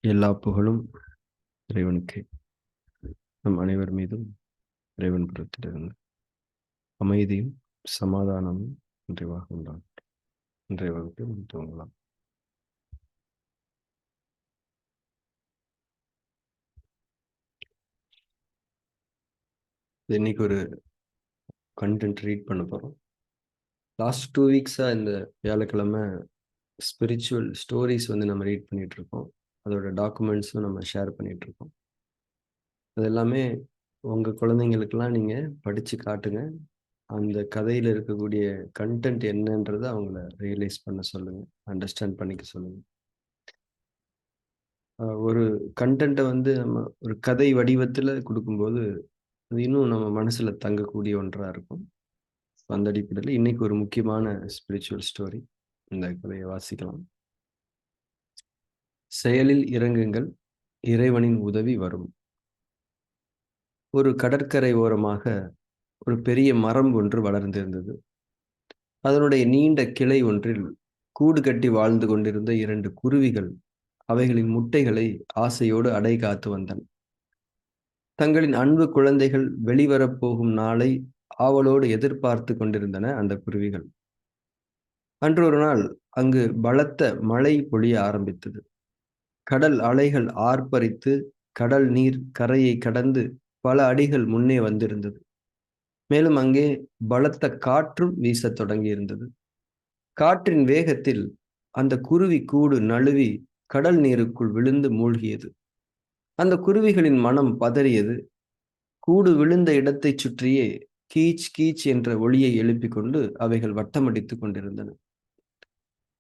எல்லா புகழும் இறைவனுக்கே. நம் அனைவர் மீதும் இறைவன் புறத்திலிருந்து அமைதியும் சமாதானமும் நிறைவாக உண்டாகும். இன்றைய வகுப்பில் துவங்கலாம். இன்னைக்கு ஒரு கண்டென்ட் ரீட் பண்ண போகிறோம். லாஸ்ட் 2 வீக்ஸாக இந்த வியாழக்கிழமை ஸ்பிரிச்சுவல் ஸ்டோரிஸ் நம்ம ரீட் பண்ணிட்டு இருக்கோம். அதோட டாக்குமெண்ட்ஸும் நம்ம ஷேர் பண்ணிட்டு இருக்கோம். அது எல்லாமே உங்கள் குழந்தைங்களுக்கெல்லாம் நீங்கள் படித்து காட்டுங்க. அந்த கதையில் இருக்கக்கூடிய கண்டென்ட் என்னன்றதை அவங்கள ரியலைஸ் பண்ண சொல்லுங்கள், அண்டர்ஸ்டாண்ட் பண்ணிக்க சொல்லுங்கள். ஒரு கண்டென்ட்டை நம்ம ஒரு கதை வடிவத்தில் கொடுக்கும்போது அது இன்னும் நம்ம மனசில் தங்கக்கூடிய ஒன்றாக இருக்கும். அந்த அடிப்படையில் இன்னைக்கு ஒரு முக்கியமான ஸ்பிரிச்சுவல் ஸ்டோரி. இந்த கதையை வாசிக்கலாம். செயலில் இறங்குங்கள், இறைவனின் உதவி வரும். ஒரு கடற்கரை ஓரமாக ஒரு பெரிய மரம் ஒன்று வளர்ந்திருந்தது. அதனுடைய நீண்ட கிளை ஒன்றில் கூடு கட்டி வாழ்ந்து கொண்டிருந்த 2 குருவிகள் அவைகளின் முட்டைகளை ஆசையோடு அடை காத்து வந்தன. தங்களின் அன்பு குழந்தைகள் வெளிவரப்போகும் நாளை ஆவலோடு எதிர்பார்த்து கொண்டிருந்தன அந்த குருவிகள். அன்று ஒரு நாள் அங்கு பலத்த மழை பொழிய ஆரம்பித்தது. கடல் அலைகள் ஆர்ப்பரித்து கடல் நீர் கரையை கடந்து பல அடிகள் முன்னே வந்திருந்தது. மேலும் அங்கே பலத்த காற்றும் வீசத் தொடங்கியிருந்தது. காற்றின் வேகத்தில் அந்த குருவி கூடு நழுவி கடல் நீருக்குள் விழுந்து மூழ்கியது. அந்த குருவிகளின் மனம் பதறியது. கூடு விழுந்த இடத்தைச் சுற்றியே கீச் கீச் என்ற ஒலியை எழுப்பிக் கொண்டு அவைகள் வட்டமடித்துக் கொண்டிருந்தன.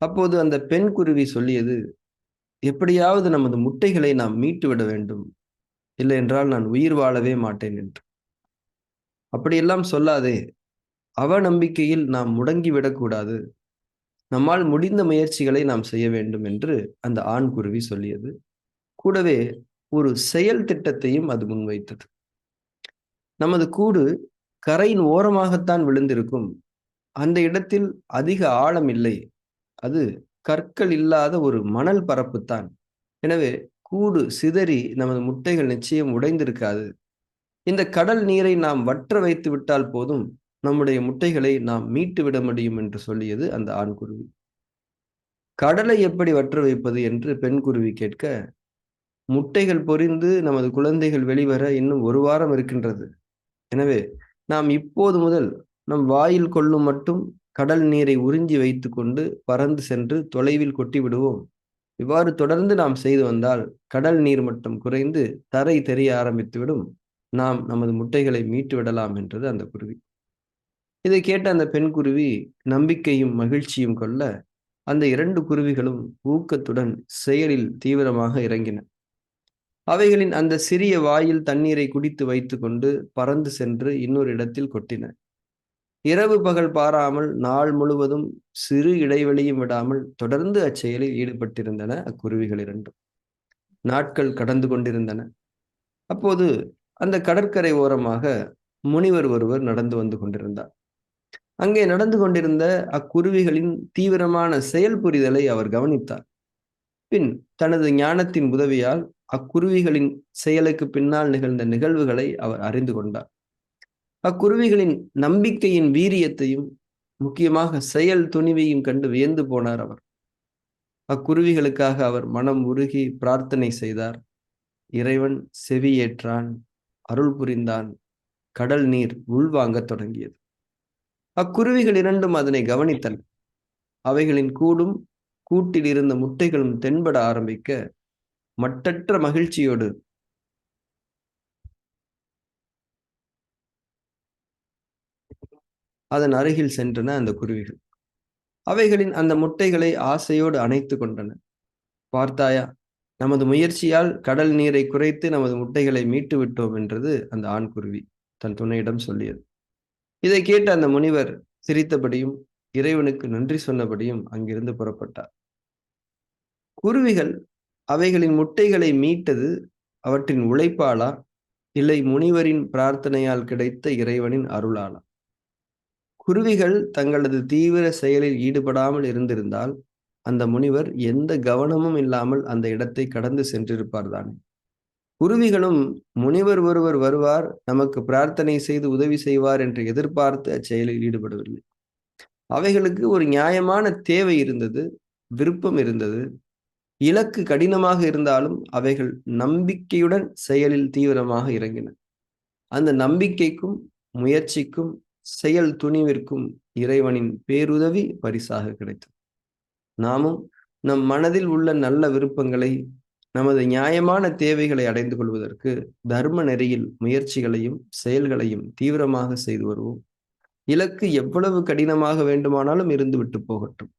அப்போது அந்த பெண் குருவி சொல்லியது, எப்படியாவது நமது முட்டைகளை நாம் மீட்டு விட வேண்டும், இல்லை என்றால் நான் உயிர் வாழவே மாட்டேன் என்று. அப்படியெல்லாம் சொல்லாதே, அவநம்பிக்கையில் நாம் முடங்கிவிடக்கூடாது, நம்மால் முடிந்த முயற்சிகளை நாம் செய்ய வேண்டும் என்று அந்த ஆண் குருவி சொல்லியது. கூடவே ஒரு செயல் திட்டத்தையும் அது முன்வைத்தது. நமது கூடு கரையின் ஓரமாகத்தான் விழுந்திருக்கும். அந்த இடத்தில் அதிக ஆழம் இல்லை. அது கற்கள் இல்லாத ஒரு மணல் பரப்புத்தான். எனவே கூடு சிதறி நமது முட்டைகள் நிச்சயம் உடைந்திருக்காது. இந்த கடல் நீரை நாம் வற்ற வைத்து விட்டால் போதும், நம்முடைய முட்டைகளை நாம் மீட்டு விட முடியும் என்று சொல்லியது அந்த ஆண்குருவி. கடலை எப்படி வற்ற வைப்பது என்று பெண் குருவி கேட்க, முட்டைகள் பொரிந்து நமது குழந்தைகள் வெளிவர இன்னும் 1 வாரம் இருக்கின்றது. எனவே நாம் இப்போது முதல் நம் வாயில் கொள்ளும் மட்டும் கடல் நீரை உறிஞ்சி வைத்துக் கொண்டு பறந்து சென்று தொலைவில் கொட்டி விடுவோம். இவ்வாறு தொடர்ந்து நாம் செய்து வந்தால் கடல் நீர் மட்டம் குறைந்து தரை தெரிய ஆரம்பித்துவிடும். நாம் நமது முட்டைகளை மீட்டு விடலாம் என்றது அந்த குருவி. இதை கேட்ட அந்த பெண் குருவி நம்பிக்கையும் மகிழ்ச்சியும் கொள்ள அந்த 2 குருவிகளும் ஊக்கத்துடன் செயலில் தீவிரமாக இறங்கின. அவைகளின் அந்த சிறிய வாயில் தண்ணீரை குடித்து வைத்துக்கொண்டு பறந்து சென்று இன்னொரு இடத்தில் கொட்டின. இரவு பகல் பாராமல் நாள் முழுவதும் சிறு இடைவெளியும் விடாமல் தொடர்ந்து அச்செயலில் ஈடுபட்டிருந்தன அக்குருவிகள் 2. நாட்கள் கடந்து கொண்டிருந்தன. அப்போது அந்த கடற்கரை ஓரமாக முனிவர் ஒருவர் நடந்து வந்து கொண்டிருந்தார். அங்கே நடந்து கொண்டிருந்த அக்குருவிகளின் தீவிரமான செயல் புரிதலை அவர் கவனித்தார். பின் தனது ஞானத்தின் உதவியால் அக்குருவிகளின் செயலுக்கு பின்னால் நிகழ்ந்த நிகழ்வுகளை அவர் அறிந்து கொண்டார். அக்குருவிகளின் நம்பிக்கையின் வீரியத்தையும் முக்கியமாக செயல் துணிவையும் கண்டு வியந்து போனார் அவர். அக்குருவிகளுக்காக அவர் மனம் உருகி பிரார்த்தனை செய்தார். இறைவன் செவியேற்றான், அருள் புரிந்தான். கடல் நீர் உள்வாங்கத் தொடங்கியது. அக்குருவிகள் 2ம் அதனை கவனித்தன. அவைகளின் கூடும் கூட்டில் இருந்த முட்டைகளும் தென்பட ஆரம்பிக்க மட்டற்ற மகிழ்ச்சியோடு அதன் அருகில் சென்றன அந்த குருவிகள். அவைகளின் அந்த முட்டைகளை ஆசையோடு அணைத்து கொண்டன. பார்த்தாயா, நமது முயற்சியால் கடல் நீரை குறைத்து நமது முட்டைகளை மீட்டு விட்டோம் என்றது அந்த ஆண் குருவி தன் துணையிடம் சொல்லியது. இதை கேட்ட அந்த முனிவர் சிரித்தபடியும் இறைவனுக்கு நன்றி சொன்னபடியும் அங்கிருந்து புறப்பட்டார். குருவிகள் அவைகளின் முட்டைகளை மீட்டது அவற்றின் உழைப்பாலா, இல்லை முனிவரின் பிரார்த்தனையால் கிடைத்த இறைவனின் அருளாலா? குருவிகள் தங்களது தீவிர செயலில் ஈடுபடாமல் இருந்திருந்தால் அந்த முனிவர் எந்த கவனமும் இல்லாமல் அந்த இடத்தை கடந்து சென்றிருப்பார் தானே. குருவிகளும் முனிவர் ஒருவர் வருவார், நமக்கு பிரார்த்தனை செய்து உதவி செய்வார் என்று எதிர்பார்த்து அச்செயலில் ஈடுபடவில்லை. அவைகளுக்கு ஒரு நியாயமான தேவை இருந்தது, விருப்பம் இருந்தது. இலக்கு கடினமாக இருந்தாலும் அவைகள் நம்பிக்கையுடன் செயலில் தீவிரமாக இறங்கின. அந்த நம்பிக்கைக்கும், முயற்சிக்கும், செயல் துணிவிற்கும் இறைவனின் பேருதவி பரிசாக கிடைத்தது. நாமும் நம் மனதில் உள்ள நல்ல விருப்பங்களை, நமது நியாயமான தேவைகளை அடைந்து கொள்வதற்கு தர்ம நெறியில் முயற்சிகளையும் செயல்களையும் தீவிரமாக செய்து வருவோம். இலக்கு எவ்வளவு கடினமாக வேண்டுமானாலும் இருந்துவிட்டு போகட்டும்.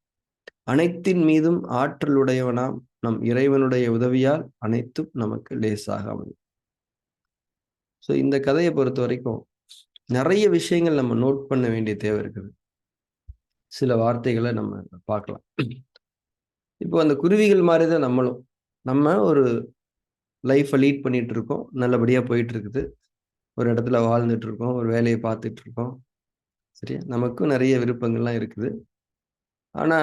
அனைத்தின் மீதும் ஆற்றலுடையவனாம் நம் இறைவனுடைய உதவியால் அனைத்தும் நமக்கு லேசாக அமையும். ஸோ இந்த கதையை பொறுத்த வரைக்கும் நிறைய விஷயங்கள் நம்ம நோட் பண்ண வேண்டிய தேவை இருக்குது. சில வார்த்தைகளை நம்ம பார்க்கலாம். இப்போ அந்த குருவிகள் மாதிரி தான் நம்மளும். நம்ம ஒரு லைஃப்பை லீட் பண்ணிட்டு இருக்கோம். நல்லபடியா போயிட்டு இருக்குது. ஒரு இடத்துல வாழ்ந்துட்டு இருக்கோம். ஒரு வேலையை பார்த்துட்டு இருக்கோம். சரியா? நமக்கும் நிறைய விருப்பங்கள்லாம் இருக்குது. ஆனா,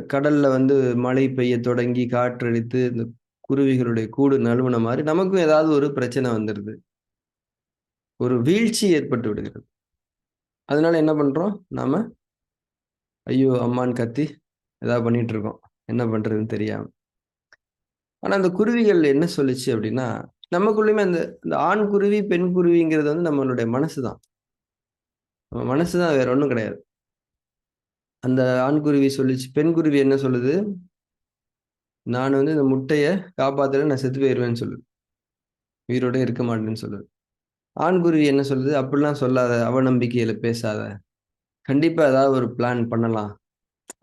கடல்ல வந்து மழை பெய்ய தொடங்கி, காற்றடித்து, இந்த குருவிகளுடைய கூடு நழுவுன மாரி நமக்கும் ஏதாவது ஒரு பிரச்சனை வந்துருது. ஒரு வீழ்ச்சி ஏற்பட்டு விடுகிறது. அதனால என்ன பண்றோம்? நாம ஐயோ! அம்மான்னு கத்தி ஏதாவது பண்ணிட்டு இருக்கோம். என்ன பண்றதுன்னு தெரியாம. ஆனா, அந்த குருவிகள் என்ன சொல்லுச்சு அப்படின்னா, நமக்குள்ளயுமே அந்த இந்த ஆண் குருவி, பெண் குருவிங்கிறது வந்து நம்மளுடைய மனசு தான். நம்ம மனசு தான், வேற ஒண்ணும் கிடையாது. அந்த ஆண் குருவி சொல்லுச்சு. பெண் குருவி என்ன சொல்லுது? நான் வந்து இந்த முட்டைய காப்பாத்தல நான் செத்து போயிருவேன்னு சொல்லுது. உயிரோட இருக்க மாட்டேன்னு சொல்லுது. ஆண்குருவி என்ன சொல்லுது? அப்படிலாம் சொல்லாத, அவநம்பிக்கையில பேசாத. கண்டிப்பா ஏதாவது ஒரு பிளான் பண்ணலாம்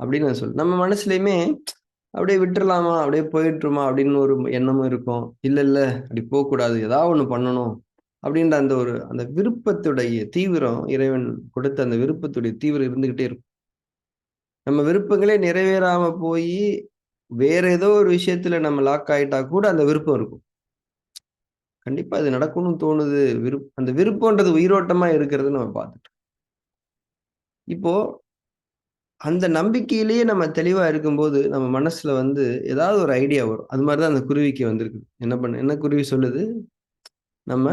அப்படின்னு அது சொல்லுது. நம்ம மனசுலயுமே அப்படியே விட்டுறலாமா? அப்படியே போயிட்டுருமா? அப்படின்னு ஒரு எண்ணமும் இருக்கும். இல்ல, இல்ல அப்படி போக்கூடாது. ஏதாவது ஒண்ணு பண்ணணும். அப்படின்ற அந்த ஒரு அந்த விருப்பத்துடைய தீவிரம், இறைவன் கொடுத்த அந்த விருப்பத்துடைய தீவிரம் இருந்துகிட்டே இருக்கும். நம்ம விருப்பங்களே நிறைவேறாம போயி, வேற ஏதோ ஒரு விஷயத்துல நம்ம லாக் ஆயிட்டா கூட அந்த விருப்பம் இருக்கும். கண்டிப்பா அது நடக்கணும்னு தோணுது. அந்த விருப்பம்ன்றது உயிரோட்டமா இருக்கிறத நம்ம பார்த்துட்டோம். இப்போ அந்த நம்பிக்கையிலேயே நம்ம தெளிவா இருக்கும்போது, நம்ம மனசுல வந்து ஏதாவது ஒரு ஐடியா வரும். அது மாரி தான் அந்த குருவிக்கு வந்திருக்கு. என்ன குருவி சொல்லுது? நம்ம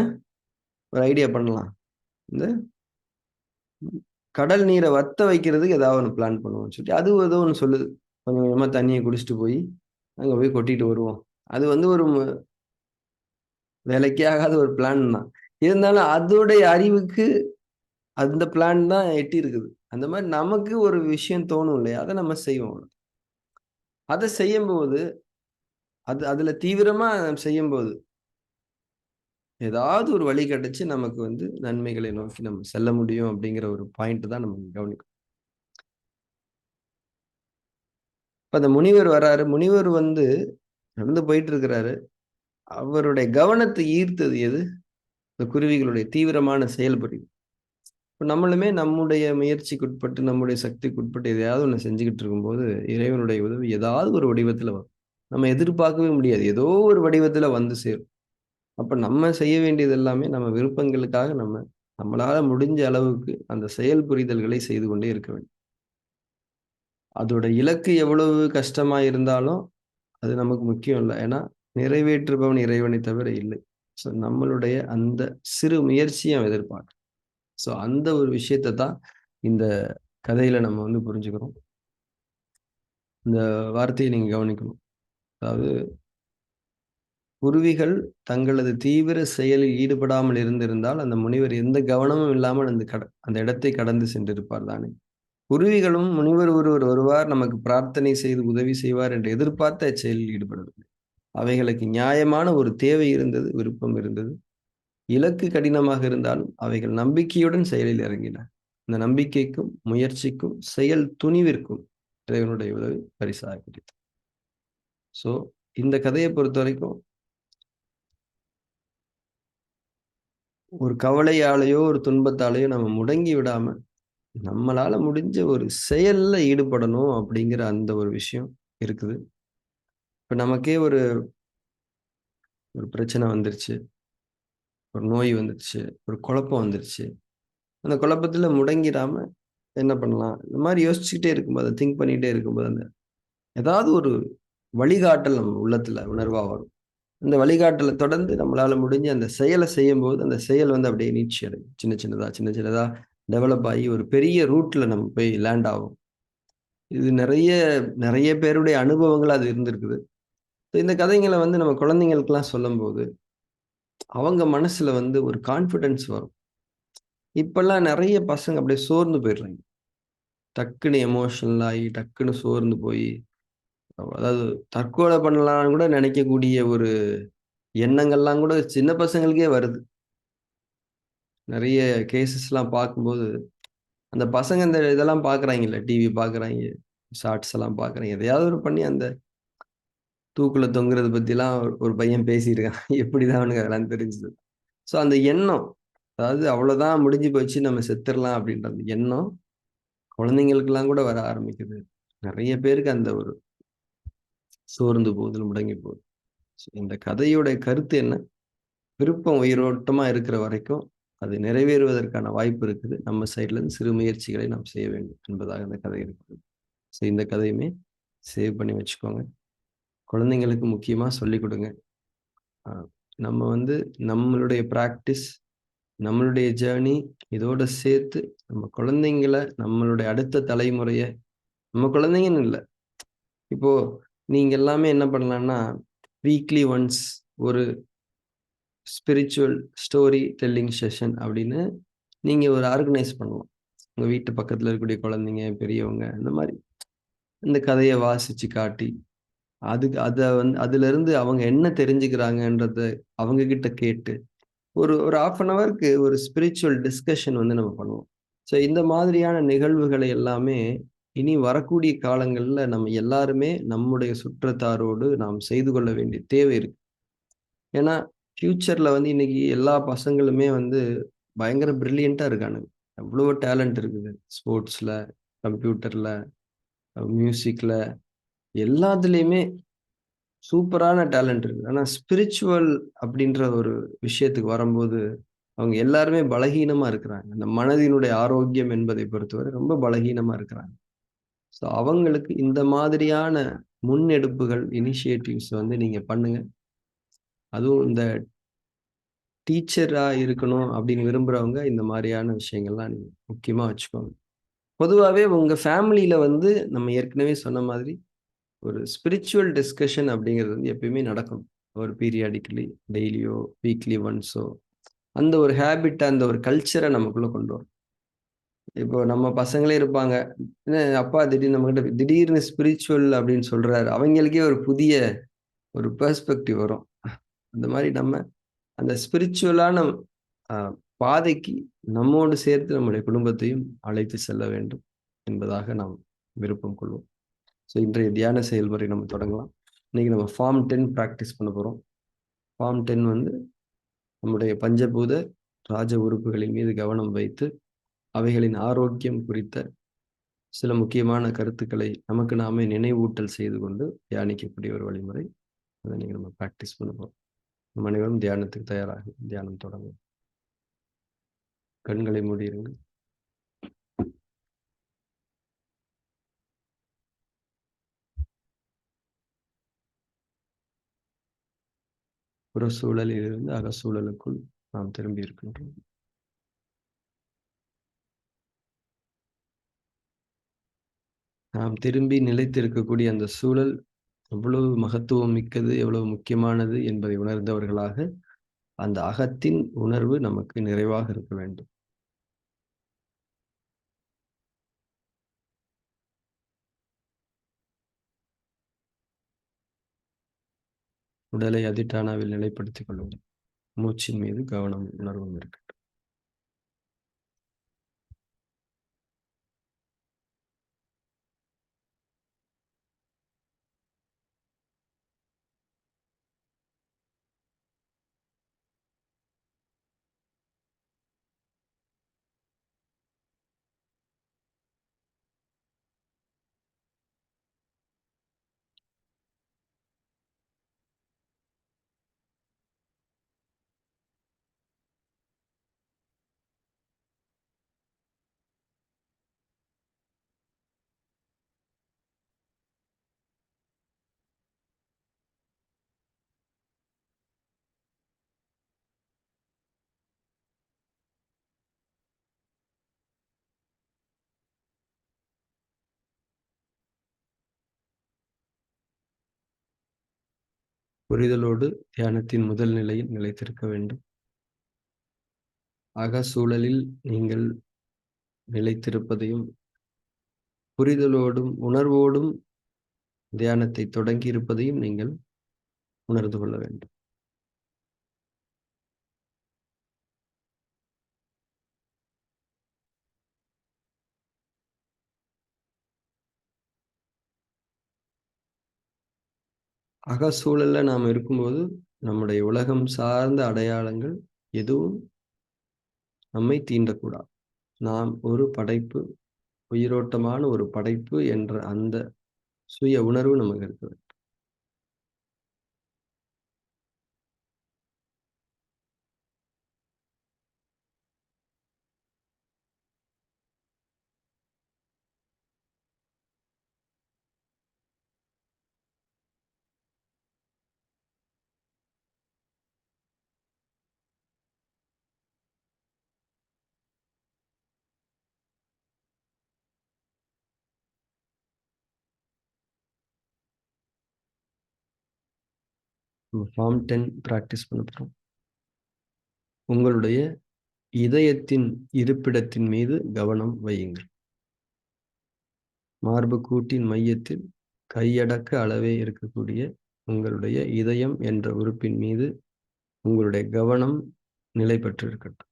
ஒரு ஐடியா பண்ணலாம். இந்த கடல் நீரை வத்த வைக்கிறதுக்கு ஏதாவது ஒண்ணு பிளான் பண்ணுவோம்னு சொல்லி, அது ஏதோ ஒண்ணு சொல்லுது. கொஞ்சம் கொஞ்சமா தண்ணிய குடிச்சிட்டு போய், அங்க போய் கொட்டிட்டு வருவோம். அது வந்து ஒரு வேலைக்கே ஆகாத ஒரு பிளான் தான். இருந்தாலும் அதோடைய அறிவுக்கு அந்த பிளான் தான் எட்டியிருக்குது. அந்த மாரி நமக்கு ஒரு விஷயம் தோணும் இல்லையா? அத நம்ம செய்வோம். அத செய்யும்போது, அதுல தீவிரமா செய்யும்போது, ஏதாவது ஒரு வழி கிடைச்சு நமக்கு வந்து நன்மைகளை நோக்கி நம்ம செல்ல முடியும் அப்படிங்கிற ஒரு பாயிண்ட் தான் நம்ம கவனிக்கணும். இப்ப அந்த முனிவர் வராரு. முனிவர் வந்து நடந்து போயிட்டு இருக்கிறாரு. அவருடைய கவனத்தை ஈர்த்தது எது? இந்த குருவிகளுடைய தீவிரமான செயல்புரிவு. இப்ப நம்மளுமே நம்முடைய முயற்சிக்குட்பட்டு, நம்முடைய சக்திக்குட்பட்டு எதையாவது ஒண்ணு செஞ்சுகிட்டு இருக்கும்போது, இறைவனுடைய உதவி ஏதாவது ஒரு வடிவத்துல வரும். நம்ம எதிர்பார்க்கவே முடியாது. ஏதோ ஒரு வடிவத்துல வந்து சேரும். அப்ப நம்ம செய்ய வேண்டியது எல்லாமே நம்ம விருப்பங்களுக்காக நம்மளால முடிஞ்ச அளவுக்கு அந்த செயல் புரிதல்களை செய்து கொண்டே இருக்க வேண்டும். அதோட இலக்கு எவ்வளவு கஷ்டமா இருந்தாலும், அது நமக்கு முக்கியம் இல்ல. ஏன்னா, நிறைவேற்றுபவன் இறைவனை தவிர இல்லை. ஸோ நம்மளுடைய அந்த சிறு முயற்சிய அவன் எதிர்பார்க்கிறான். ஸோ அந்த ஒரு விஷயத்த தான் இந்த கதையில நம்ம வந்து புரிஞ்சுக்கிறோம். இந்த வார்த்தைய நீங்க கவனிக்கணும். அதாவது குருவிகள் தங்களது தீவிர செயலில் ஈடுபடாமல் இருந்திருந்தால், அந்த முனிவர் எந்த கவனமும் இல்லாமல் அந்த இடத்தை கடந்து சென்றிருப்பார் தானே! குருவிகளும் முனிவர் ஒருவர் வருவார், நமக்கு பிரார்த்தனை செய்து உதவி செய்வார் என்று எதிர்பார்த்து அச்செயலில் ஈடுபடவில்லை. அவைகளுக்கு நியாயமான ஒரு தேவை இருந்தது, விருப்பம் இருந்தது. இலக்கு கடினமாக இருந்தாலும் அவைகள் நம்பிக்கையுடன் செயலில் இறங்கின. இந்த நம்பிக்கைக்கும், முயற்சிக்கும், செயல் துணிவிற்கும் இறைவனுடைய உதவி பரிசாக கிடைத்தது. ஸோ இந்த கதைய பொறுத்தவரைக்கும், ஒரு கவலையாலயோ, ஒரு துன்பத்தாலயோ நம்ம முடங்கி விடாம, நம்மளால முடிஞ்ச ஒரு செயல்ல ஈடுபடணும் அப்படிங்கிற அந்த ஒரு விஷயம் இருக்குது. இப்ப நமக்கே ஒரு ஒரு பிரச்சனை வந்துருச்சு. ஒரு நோய் வந்துருச்சு. ஒரு குழப்பம் வந்துருச்சு. அந்த குழப்பத்துல முடங்கிடாம என்ன பண்ணலாம்? இந்த மாரி யோசிச்சுக்கிட்டே இருக்கும்போது, திங்க் பண்ணிட்டே இருக்கும்போது, ஏதாவது ஒரு வழிகாட்டல் நம்ம உள்ளத்துல உணர்வா வரும். அந்த வழிகாட்டல தொடர்ந்து நம்மளால முடிஞ்ச அந்த செயல செய்யும்போது, அந்த செயல் வந்து அப்படியே நீட்சி அடையும். சின்ன சின்னதா, சின்ன சின்னதா டெவலப் ஆகி ஒரு பெரிய ரூட்ல நம்ம போய் லேண்ட் ஆவோம். இது நெறைய நெறைய பேருடைய அனுபவங்களா அது இருந்திருக்குது. இந்த கதைங்கள வந்து நம்ம குழந்தைங்களுக்கெல்லாம் சொல்லும்போது, அவங்க மனசுல வந்து ஒரு கான்ஃபிடன்ஸ் வரும். இப்பல்லாம் நெறைய பசங்க அப்படியே சோர்ந்து போயிடுறாங்க. டக்குனு எமோஷனல் ஆயி, டக்குனு சோர்ந்து போயி, அதாவது தற்கொலை பண்ணலான்னு கூட நெனைக்கக்கூடிய ஒரு எண்ணங்கள்லாம் கூட சின்ன பசங்களுக்கே வருது. நெறைய கேஸஸ்லாம் பார்க்கும்போது, அந்த பசங்க இந்த இதெல்லாம் பார்க்குறாய்ங்கல்ல, டிவி பார்க்குறாய்ங்க, ஷார்ட்ஸ் எல்லாம் பார்க்குறாய்ங்க. எதையாவது ஒரு பண்ணி அந்த தூக்குல தொங்குறது பத்திலாம் ஒரு ஒரு பையன் பேசியிருக்கான். எப்படிதான் அவனுக்கு அதெல்லாம் தெரிஞ்சது. ஸோ அந்த எண்ணம், அதாவது அவ்வளோதான் முடிஞ்சு போச்சு நம்ம செத்துரலாம் அப்படின்ற அந்த எண்ணம், குழந்தைங்களுக்கெல்லாம் கூட வர ஆரம்பிக்குது. நெறைய பேருக்கு அந்த ஒரு சோர்ந்து போகுதல், முடங்கி போகுது. ஸோ இந்த கதையோட கருத்து என்ன? விருப்பம் உயிரோட்டமா இருக்கிற வரைக்கும், அது நிறைவேறுவதற்கான வாய்ப்பு இருக்குது. நம்ம சைட்ல இருந்து சிறு முயற்சிகளை நாம் செய்ய வேண்டும் என்பதாக இந்த கதை இருக்குது. ஸோ இந்த கதையுமே சேவ் பண்ணி வச்சுக்கோங்க. குழந்தைங்களுக்கு முக்கியமா சொல்லிக் குடுங்க. அ நம்ம வந்து நம்மளுடைய பிராக்டிஸ், நம்மளுடைய ஜர்னி இதோட சேர்த்து நம்ம குழந்தைங்கள, நம்மளுடைய அடுத்த தலைமுறைய நம்ம குழந்தைங்கன்னு இல்ல. இப்போ நீங்க எல்லாமே என்ன பண்ணலான்னா, வீக்லி ஒன்ஸ் ஒரு ஸ்பிரிச்சுவல் ஸ்டோரி டெல்லிங் செஷன் அப்படின்னு நீங்க ஒரு ஆர்கனைஸ் பண்ணலாம். உங்க வீட்டு பக்கத்துல இருக்கக்கூடிய குழந்தைங்க, பெரியவங்க இந்த மாரி இந்த கதைய வாசிச்சு காட்டி, அதுக்கு அத வந்து அதிலிருந்து அவங்க என்ன தெரிஞ்சுக்கிறாங்கன்றத அவங்க கிட்ட கேட்டு, ஒரு ஒரு 1/2 அன் ஹவருக்கு ஒரு ஸ்பிரிச்சுவல் டிஸ்கஷன் வந்து நம்ம பண்ணுவோம். ஸோ இந்த மாதிரியான நிகழ்வுகளை எல்லாமே இனி வரக்கூடிய காலங்கள்ல நம்ம எல்லாருமே நம்முடைய சுற்றத்தாரோடு நாம் செய்து கொள்ள வேண்டிய தேவை இருக்கு. ஏன்னா, ஃபியூச்சர்ல வந்து இன்னைக்கு எல்லா பசங்களுமே வந்து பயங்கர பிரில்லியன்ட்டா இருக்கானுங்க. எவ்வளவோ டேலண்ட் இருக்குது. ஸ்போர்ட்ஸ்ல, கம்ப்யூட்டர்ல, மியூசிக்ல எல்லாத்துலயுமே சூப்பரான டேலண்ட் இருக்கு. ஆனா ஸ்பிரிச்சுவல் அப்படின்ற ஒரு விஷயத்துக்கு வரும்போது, அவங்க எல்லாருமே பலகீனமா இருக்கிறாங்க. அந்த மனதினுடைய ஆரோக்கியம் என்பதை பொறுத்தவரை ரொம்ப பலகீனமா இருக்கிறாங்க. ஸோ அவங்களுக்கு இந்த மாதிரியான முன்னெடுப்புகள், இனிஷியேட்டிவ்ஸ் வந்து நீங்க பண்ணுங்க. அதுவும் இந்த டீச்சரா இருக்கணும் அப்படின்னு விரும்புறவங்க இந்த மாரியான விஷயங்கள்லாம் நீங்க முக்கியமா வச்சுக்கோங்க. பொதுவாவே உங்க ஃபேமிலில வந்து நம்ம ஏற்கனவே சொன்ன மாதிரி ஒரு ஸ்பிரிச்சுவல் டிஸ்கஷன் அப்படிங்கிறது வந்து எப்பயுமே நடக்கணும். ஒரு பீரியாடிக்கலி, டெய்லியோ, வீக்லி ஒன்ஸோ அந்த ஒரு ஹேபிட்ட, அந்த ஒரு கல்ச்சர நமக்குள்ள கொண்டு வரணும். இப்போ நம்ம பசங்களே இருப்பாங்க. என்ன அப்பா திடீர்னு நம்மகிட்ட திடீர்னு ஸ்பிரிச்சுவல் அப்படின்னு சொல்றாரு. அவங்களுக்கே ஒரு புதிய ஒரு பெர்ஸ்பெக்டிவ் வரும். அந்த மாரி நம்ம அந்த ஸ்பிரிச்சுவலான அ பாதைக்கு நம்மோடு சேர்த்து நம்முடைய குடும்பத்தையும் அழைத்து செல்ல வேண்டும் என்பதாக நாம் விருப்பம் கொள்வோம். ஸோ இன்றைய தியான செயல்முறை நம்ம தொடங்கலாம். இன்னைக்கு நம்ம ஃபார்ம் 10 பிராக்டிஸ் பண்ண போறோம். ஃபார்ம் 10 வந்து நம்முடைய பஞ்சபூத ராஜ உறுப்புகளின் மீது கவனம் வைத்து, அவைகளின் ஆரோக்கியம் குறித்த சில முக்கியமான கருத்துக்களை நமக்கு நாமே நினைவூட்டல் செய்து கொண்டு தியானிக்கக்கூடிய ஒரு வழிமுறை. அத இன்னைக்கு நம்ம பிராக்டிஸ் பண்ண போறோம். நம்ம அனைவரும் தியானத்துக்கு தயாராக தியானம் தொடங்குவோம். கண்களை மூடிருங்கள். புறச்சூழலில் இருந்து அகச்சூழலுக்குள் நாம் திரும்பி இருக்கின்றோம். நாம் திரும்பி நிலைத்திருக்கக்கூடிய அந்த சூழல் எவ்வளவு மகத்துவம் மிக்கது, எவ்வளவு முக்கியமானது என்பதை உணர்ந்தவர்களாக, அந்த அகத்தின் உணர்வு நமக்கு நிறைவாக இருக்க வேண்டும். உடலை அதிட்டானாவில் நிலைப்படுத்திக் கொள்ளுங்கள். மூச்சின் மீது கவனம் உணர்வும் இருக்கட்டும். புரிதலோடு தியானத்தின் முதல் நிலையில் நிலைத்திருக்க வேண்டும். அகச்சூழலில் நீங்கள் நிலைத்திருப்பதையும், புரிதலோடும் உணர்வோடும் தியானத்தை தொடங்கி இருப்பதையும் நீங்கள் உணர்ந்து கொள்ள வேண்டும். அகச்சூழல்ல நாம் இருக்கும்போது, நம்முடைய உலகம் சார்ந்த அடையாளங்கள் எதுவும் நம்மை தீண்டக்கூடாது. நாம் ஒரு படைப்பு, உயிரோட்டமான ஒரு படைப்பு என்ற அந்த சுய உணர்வு நமக்கு இருக்க வேண்டும். நம்ம ஃபார்ம் 10 பிராக்டிஸ் பண்ண போறோம். உங்களுடைய இதயத்தின் இருப்பிடத்தின் மீது கவனம் வையுங்கள். மார்புக்கூட்டின் மையத்தில் கையடக்க அளவே இருக்கக்கூடிய உங்களுடைய இதயம் என்ற உறுப்பின் மீது உங்களுடைய கவனம் நிலை பெற்றிருக்கட்டும்.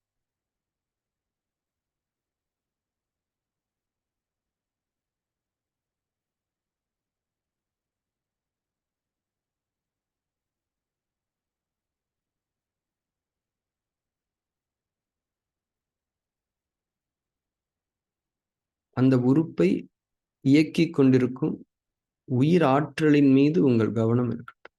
அந்த உறுப்பை இயக்கிக் கொண்டிருக்கும் உயிர் ஆற்றலின் மீது உங்கள் கவனம் இருக்கட்டும்.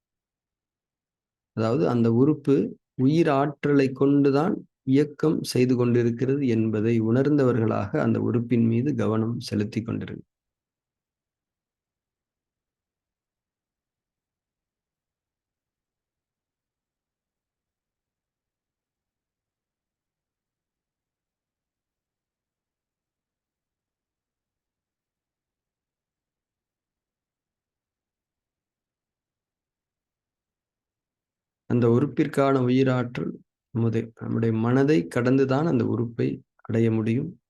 அதாவது அந்த உறுப்பு உயிர் ஆற்றலை கொண்டுதான் இயக்கம் செய்து கொண்டிருக்கிறது என்பதை உணர்ந்தவர்களாக அந்த உறுப்பின் மீது கவனம் செலுத்திக் கொண்டிருங்கள். அந்த உறுப்பிற்கான உயிராற்றல் நம்முடைய மனதை கடந்துதான் அந்த உறுப்பை அடைய முடியும்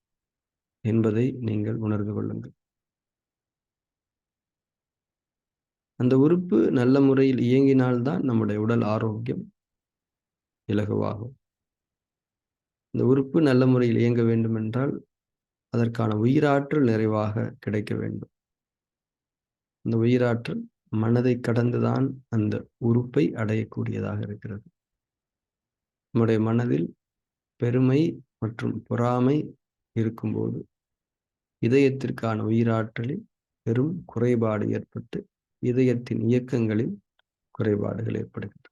என்பதை நீங்கள் உணர்ந்து கொள்ளுங்கள். அந்த உறுப்பு நல்ல முறையில் இயங்கினால்தான் நம்முடைய உடல் ஆரோக்கியம் இலகுவாகும். இந்த உறுப்பு நல்ல முறையில் இயங்க வேண்டுமென்றால் அதற்கான உயிராற்றல் நிறைவாக கிடைக்க வேண்டும். இந்த உயிராற்றல் மனதை கடந்துதான் அந்த உறுப்பை அடையக்கூடியதாக இருக்கிறது. நம்முடைய மனதில் பெருமை மற்றும் பொறாமை இருக்கும்போது இதயத்திற்கான உயிராற்றலில் பெரும் குறைபாடு ஏற்பட்டு இதயத்தின் இயக்கங்களில் குறைபாடுகள் ஏற்படுகின்றன.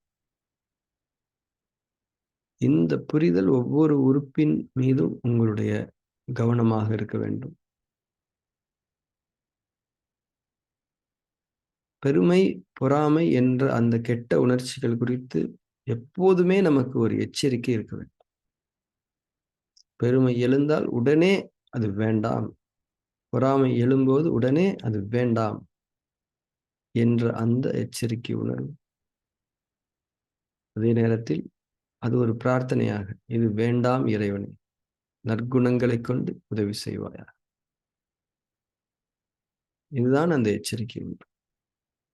இந்த புரிதல் ஒவ்வொரு உறுப்பின் மீதும் உங்களுடைய கவனமாக இருக்க வேண்டும். பெருமை, பொறாமை என்ற அந்த கெட்ட உணர்ச்சிகள் குறித்து எப்போதுமே நமக்கு ஒரு எச்சரிக்கை இருக்க வேண்டும். பெருமை எழுந்தால் உடனே அது வேண்டாம். பொறாமை எழும்போது உடனே அது வேண்டாம் என்ற அந்த எச்சரிக்கை உணர்வு. அதே நேரத்தில் அது ஒரு பிரார்த்தனையாக, இது வேண்டாம் இறைவனே, நற்குணங்களைக் கொண்டு உதவி செய்வாயா. இதுதான் அந்த எச்சரிக்கை உண்டு.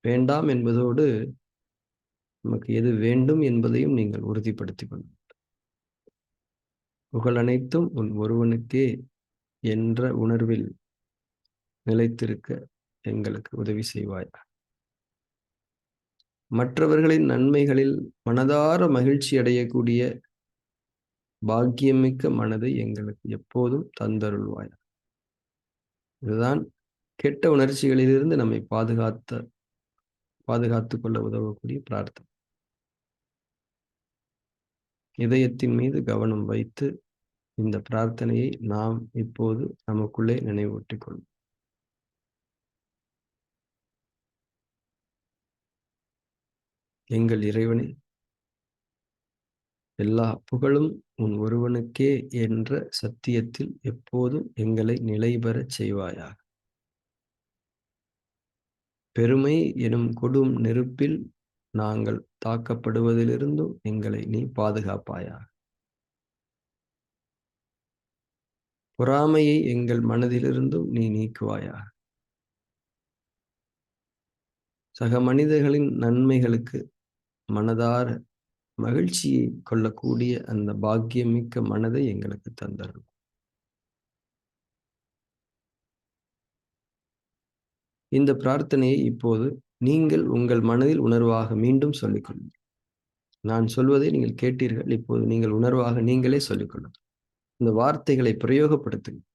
வேண்டாம் என்பதோடு நமக்கு எது வேண்டும் என்பதையும் நீங்கள் உறுதிப்படுத்திக் கொள்ளுங்கள். புகழனைத்தும் உன் ஒருவனுக்கே என்ற உணர்வில் நிலைத்திருக்க எங்களுக்கு உதவி செய்வாய். மற்றவர்களின் நன்மைகளில் மனதார மகிழ்ச்சி அடையக்கூடிய பாக்கியமிக்க மனதை எங்களுக்கு எப்போதும் தந்தருள்வாய். இதுதான் கெட்ட உணர்ச்சிகளிலிருந்து நம்மை பாதுகாத்துக் கொள்ள உதவக்கூடிய பிரார்த்தனை. இதயத்தின் மீது கவனம் வைத்து இந்த பிரார்த்தனையை நாம் இப்போது நமக்குள்ளே நினைவூட்டிக் கொள்வோம். எங்கள் இறைவனே, எல்லா புகழும் உன் ஒருவனுக்கே என்ற சத்தியத்தில் எப்போதும் எங்களை நிலைபெறச் செய்வாயாக. பெருமை எனும் கொடும் நெருப்பில் நாங்கள் தாக்கப்படுவதிலிருந்தும் எங்களை நீ பாதுகாப்பாயாக. பொறாமையை எங்கள் மனதிலிருந்தும் நீ நீக்குவாயாக. சக மனிதர்களின் நன்மைகளுக்கு மனதார மகிழ்ச்சியை கொள்ளக்கூடிய அந்த பாக்கியமிக்க மனதை எங்களுக்கு தந்தருளும். இந்த பிரார்த்தனையை இப்போது நீங்கள் உங்கள் மனதில் உணர்வாக மீண்டும் சொல்லிக் கொள்ளுங்கள். நான் சொல்வதை நீங்கள் கேட்டீர்கள். இப்போது நீங்கள் உணர்வாக நீங்களே சொல்லிக் கொள்ளுங்கள். இந்த வார்த்தைகளை பிரயோகப்படுத்துங்கள்.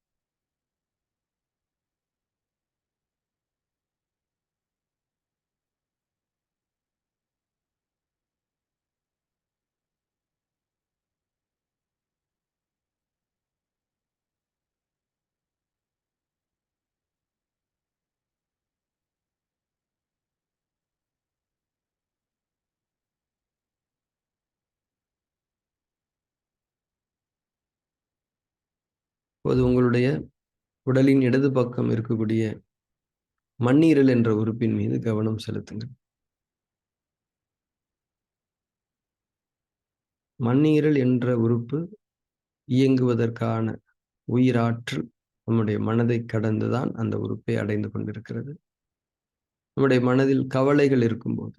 இப்போது உங்களுடைய உடலின் இடது பக்கம் இருக்கக்கூடிய மண்ணீரல் என்ற உறுப்பின் மீது கவனம் செலுத்துங்கள். மண்ணீரல் என்ற உறுப்பு இயங்குவதற்கான உயிராற்றல் நம்முடைய மனதை கடந்துதான் அந்த உறுப்பை அடைந்து கொண்டிருக்கிறது. நம்முடைய மனதில் கவலைகள் இருக்கும்போது,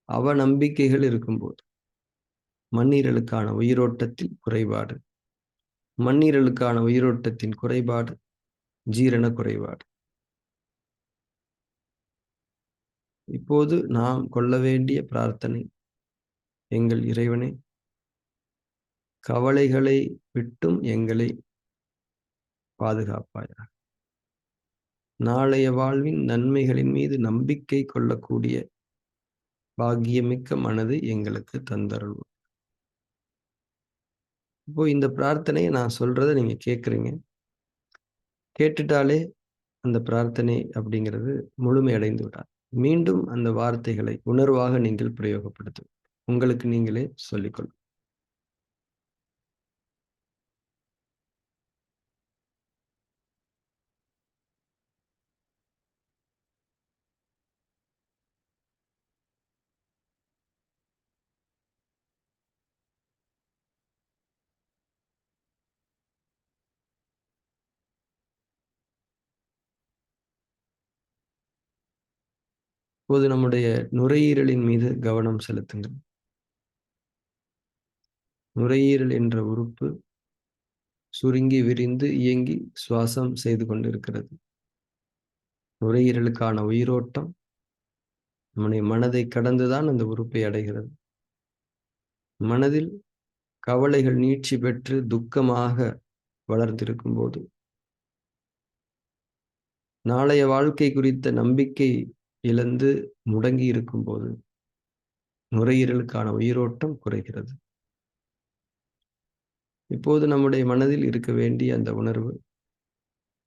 அவநம்பிக்கைகள் இருக்கும்போது, மண்ணீரலுக்கான உயிரோட்டத்தில் குறைபாடு. மண்ணீரலுக்கான உயிரோட்டத்தின் குறைபாடு ஜீரண குறைபாடு. இப்போது நாம் கொள்ள வேண்டிய பிரார்த்தனை, எங்கள் இறைவனே, கவலைகளை விட்டும் எங்களை பாதுகாப்பாயாக. நாளைய வாழ்வின் நன்மைகளின் மீது நம்பிக்கை கொள்ளக்கூடிய பாக்கியமிக்க மனதை எங்களுக்கு தந்தருளும். இப்போ இந்த பிரார்த்தனையை நான் சொல்றத நீங்க கேட்குறீங்க. கேட்டுட்டாலே அந்த பிரார்த்தனை அப்படிங்கிறது முழுமையடைந்து விடாது. மீண்டும் அந்த வார்த்தைகளை உணர்வாக நீங்கள் பிரயோகப்படுத்தும். உங்களுக்கு நீங்களே சொல்லிக்கொள்ளும். இப்போது நம்முடைய நுரையீரலின் மீது கவனம் செலுத்துங்கள். நுரையீரல் என்ற உறுப்பு சுருங்கி விரிந்து இயங்கி சுவாசம் செய்து கொண்டிருக்கிறது. நுரையீரலுக்கான உயிரோட்டம் நம்முடைய மனதை கடந்துதான் அந்த உறுப்பை அடைகிறது. மனதில் கவலைகள் நீட்சி பெற்று துக்கமாக வளர்ந்திருக்கும் போது, நாளைய வாழ்க்கை குறித்த நம்பிக்கை இழந்து முடங்கி இருக்கும்போது, நுரையீரலுக்கான உயிரோட்டம் குறைகிறது. இப்போது நம்முடைய மனதில் இருக்க வேண்டிய அந்த உணர்வு,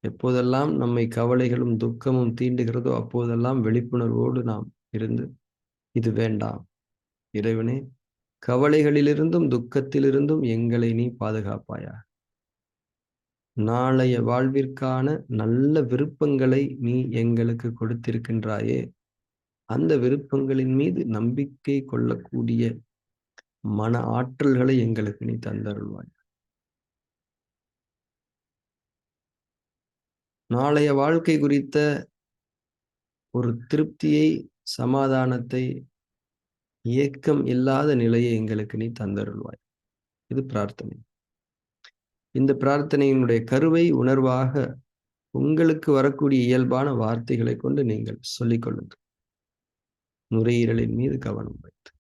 எப்போதெல்லாம் நம்மை கவலைகளும் துக்கமும் தீண்டுகிறதோ அப்போதெல்லாம் விழிப்புணர்வோடு நாம் இருந்து, இது வேண்டாம் இறைவனே, கவலைகளிலிருந்தும் துக்கத்திலிருந்தும் எங்களை நீ பாதுகாப்பாயாக. நாளைய வாழ்விற்கான நல்ல விருப்பங்களை நீ எங்களுக்கு கொடுத்திருக்கின்றாயே, அந்த விருப்பங்களின் மீது நம்பிக்கை கொள்ளக்கூடிய மன ஆற்றல்களை எங்களுக்கு நீ தந்தருள்வாய். நாளைய வாழ்க்கை குறித்த ஒரு திருப்தியை, சமாதானத்தை, ஏக்கம் இல்லாத நிலையை எங்களுக்கு நீ தந்தருள்வாய். இது பிரார்த்தனை. இந்த பிரார்த்தனையினுடைய கருவை உணர்வாக உங்களுக்கு வரக்கூடிய இயல்பான வார்த்தைகளை கொண்டு நீங்கள் சொல்லிக் கொள்ளுங்கள். நுரையீரலின் மீது கவனம் வைத்து.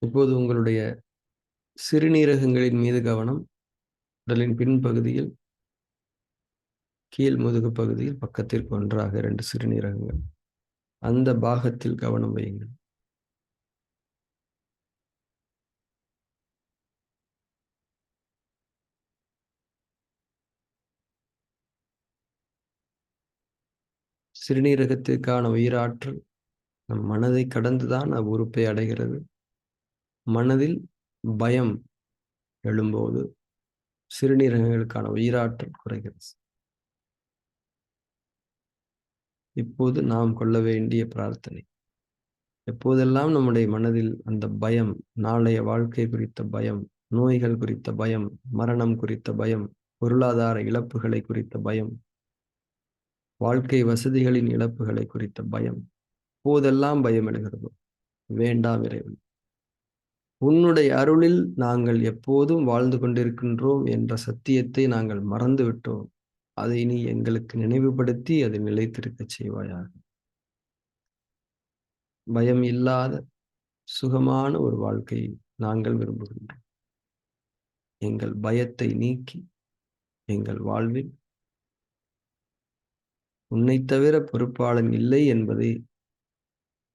இப்போது உங்களுடைய சிறுநீரகங்களின் மீது கவனம். உடலின் பின்பகுதியில் கீழ் முதுகு பகுதியில் பக்கத்திற்கு ஒன்றாக 2 சிறுநீரகங்கள். அந்த பாகத்தில் கவனம் வையுங்கள். சிறுநீரகத்திற்கான உயிராற்றல் நம் மனதை கடந்துதான் அவ்வுறுப்பை அடைகிறது. மனதில் பயம் எழும்போது சிறுநீரகங்களுக்கான உயிராற்றல் குறைகிறது. இப்போது நாம் கொள்ள வேண்டிய பிரார்த்தனை. எப்போதெல்லாம் நம்முடைய மனதில் அந்த பயம், நாளைய வாழ்க்கை குறித்த பயம், நோய்கள் குறித்த பயம், மரணம் குறித்த பயம், பொருளாதார இழப்புகளை குறித்த பயம், வாழ்க்கை வசதிகளின் இழப்புகளை குறித்த பயம், எப்போதெல்லாம் பயம் எழுகிறதோ, வேண்டாம் இறைவன், உன்னுடைய அருளில் நாங்கள் எப்போதும் வாழ்ந்து கொண்டிருக்கின்றோம் என்ற சத்தியத்தை நாங்கள் மறந்துவிட்டோம். அதை நீ எங்களுக்கு நினைவுபடுத்தி அதை நிலைத்திருக்கச் செய்வாயாக. பயம் இல்லாத சுகமான ஒரு வாழ்க்கையை நாங்கள் விரும்புகின்றோம். எங்கள் பயத்தை நீக்கி எங்கள் வாழ்வில் உன்னைத் தவிர பொறுப்பாளன் இல்லை என்பதை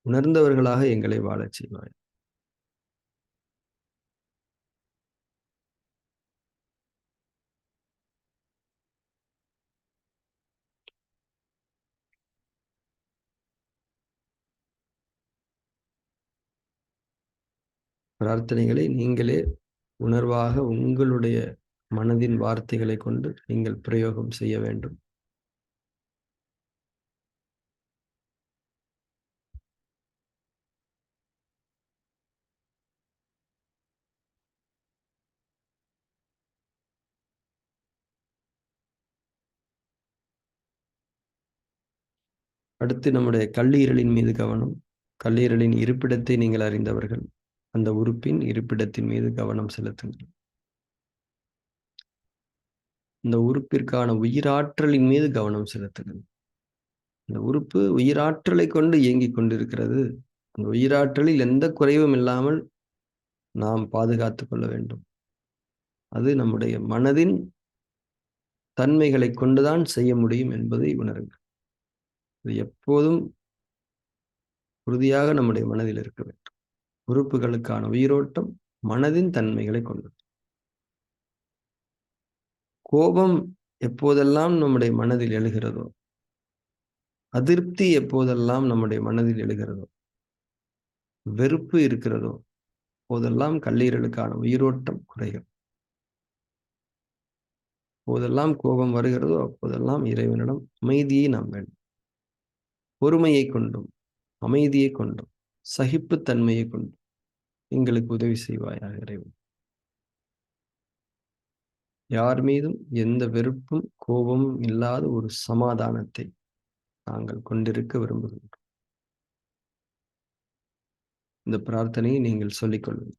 உணர்ந்தவர்களாக எங்களை வாழச் செய்வாய். பிரார்த்தனைகளை நீங்களே உணர்வாக உங்களுடைய மனதின் வார்த்தைகளை கொண்டு நீங்கள் பிரயோகம் செய்ய வேண்டும். அடுத்து நம்முடைய கல்லீரலின் மீது கவனம். கல்லீரலின் இருப்பிடத்தை நீங்கள் அறிந்தவர்கள். அந்த உறுப்பின் இருப்பிடத்தின் மீது கவனம் செலுத்துங்கள். இந்த உறுப்பிற்கான உயிராற்றலின் மீது கவனம் செலுத்துங்கள். இந்த உறுப்பு உயிராற்றலை கொண்டு இயங்கிக் கொண்டிருக்கிறது. அந்த உயிராற்றலில் எந்த குறைவும் இல்லாமல் நாம் பாதுகாத்துக் கொள்ள வேண்டும். அது நம்முடைய மனதின் தன்மைகளைக் கொண்டுதான் செய்ய முடியும் என்பதை உணருங்கள். இது எப்போதும் உறுதியாக நம்முடைய மனதில் இருக்க வேண்டும். உறுப்புகளுக்கான உயிரோட்டம் மனதின் தன்மைகளை கொண்டது. கோபம் எப்போதெல்லாம் நம்முடைய மனதில் எழுகிறதோ, அதிருப்தி எப்போதெல்லாம் நம்முடைய மனதில் எழுகிறதோ, வெறுப்பு இருக்கிறதோ, அப்போதெல்லாம் கல்லீரலுக்கான உயிரோட்டம் குறைகிறது. எப்போதெல்லாம் கோபம் வருகிறதோ, அப்போதெல்லாம் இறைவனிடம் அமைதியை நாம் வேண்டும். பொறுமையை கொண்டும், அமைதியை கொண்டும், சகிப்புத்தன்மையை கொண்டும் எங்களுக்கு உதவி செய்வாயாக இறைவன். யார் மீதும் எந்த வெறுப்பும், கோபமும் இல்லாத ஒரு சமாதானத்தை நாங்கள் கொண்டிருக்க விரும்புகின்றோம். இந்த பிரார்த்தனையை நீங்கள் சொல்லிக் கொள்ளுங்கள்.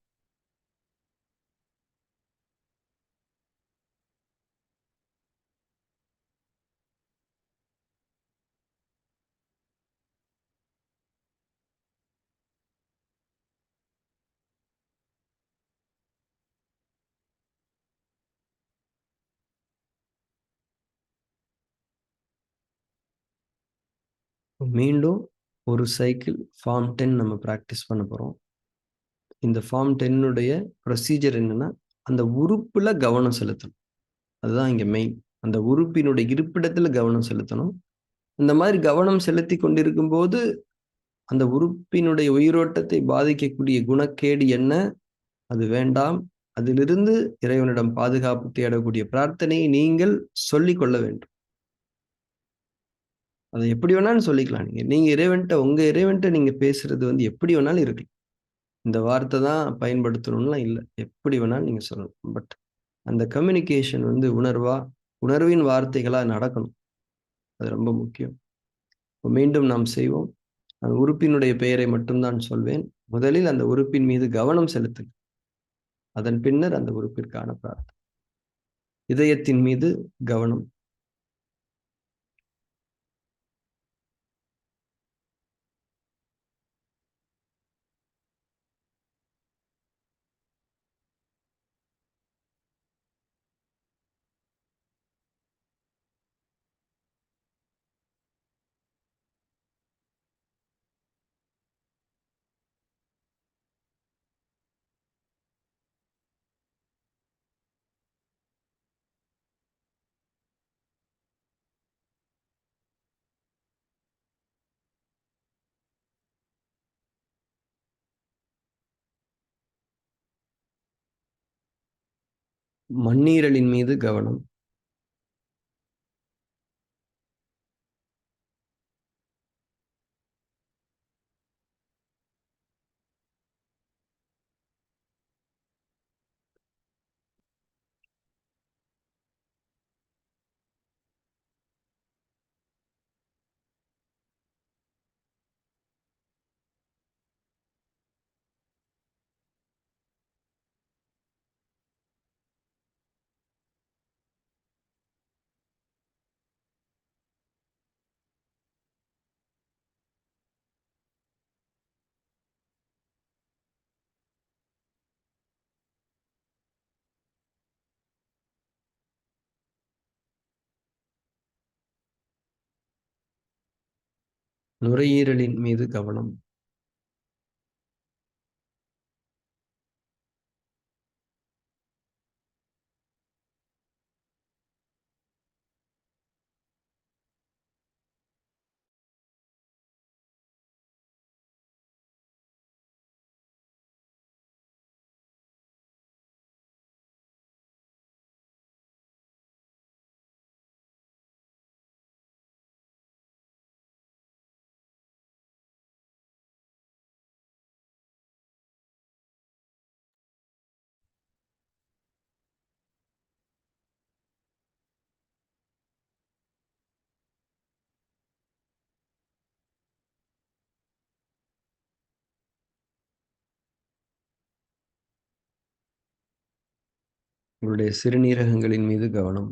மீண்டும் ஒரு சைக்கிள் ஃபார்ம் 10 நம்ம பிராக்டிஸ் பண்ண போறோம். இந்த ஃபார்ம் 10 ப்ரொசீஜர் என்னன்னா, அந்த உறுப்புல கவனம் செலுத்தணும். அதுதான் இங்க மெயின். அந்த உறுப்பினுடைய இருப்பிடத்துல கவனம் செலுத்தணும். இந்த மாதிரி கவனம் செலுத்திக் கொண்டிருக்கும்போது, அந்த உறுப்பினுடைய உயிரோட்டத்தை பாதிக்கக்கூடிய குணக்கேடு என்ன? அது வேண்டாம். அதிலிருந்து இறைவனிடம் பாதுகாப்பு தேடக்கூடிய பிரார்த்தனையை நீங்கள் சொல்லிக் கொள்ள வேண்டும். அதை எப்படி வேணாலும் சொல்லிக்கலாம் நீங்க. நீங்க இறைவன்ட்ட உங்க இறைவன்ட்ட நீங்க பேசுறது எப்படி வேணாலும் இருக்கலாம். இந்த வார்த்தை தான் பயன்படுத்தணும்லாம் இல்ல. எப்படி வேணாலும் நீங்க சொல்லலாம். பட் அந்த கம்யூனிகேஷன் உணர்வின் வார்த்தைகளா நடக்கணும். அது ரொம்ப முக்கியம். மீண்டும் நாம் செய்வோம். அந்த உறுப்பினுடைய பெயரை மட்டும் தான் சொல்வேன். முதலில் அந்த உறுப்பின் மீது கவனம் செலுத்துங்கள். அதன் பின்னர் அந்த உறுப்பிற்கான பிரார்த்தனை. இதயத்தின் மீது கவனம். மண்ணீரலின் மீது கவனம். நுரையீரலின் மீது கவனம். உங்களுடைய சிறுநீரகங்களின் மீது கவனம்.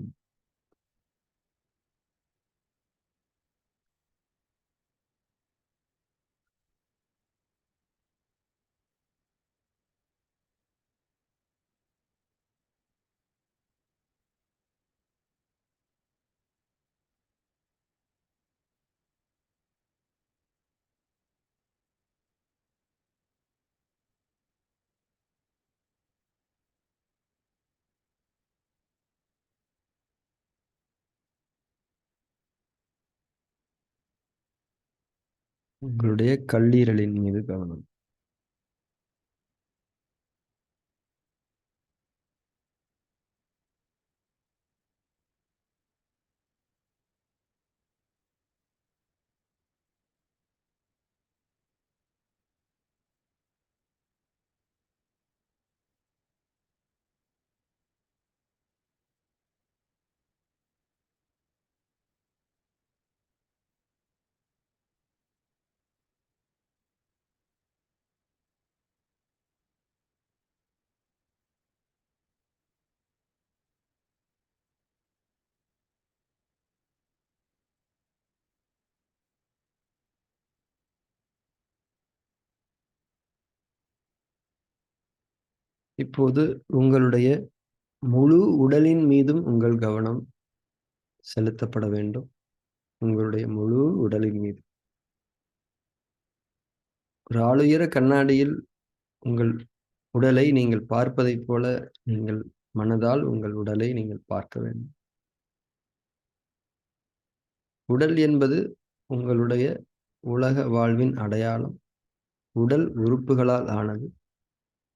உங்களுடைய கல்லீரலின் மீது கவனம். இப்போது உங்களுடைய முழு உடலின் மீதும் உங்கள் கவனம் செலுத்தப்பட வேண்டும். உங்களுடைய முழு உடலின் மீது. ஒரு ஆளுயர கண்ணாடியில் உங்கள் உடலை நீங்கள் பார்ப்பதைப் போல நீங்கள் மனதால் உங்கள் உடலை நீங்கள் பார்க்க வேண்டும். உடல் என்பது உங்களுடைய உலக வாழ்வின் அடையாளம். உடல் உறுப்புகளால் ஆனது.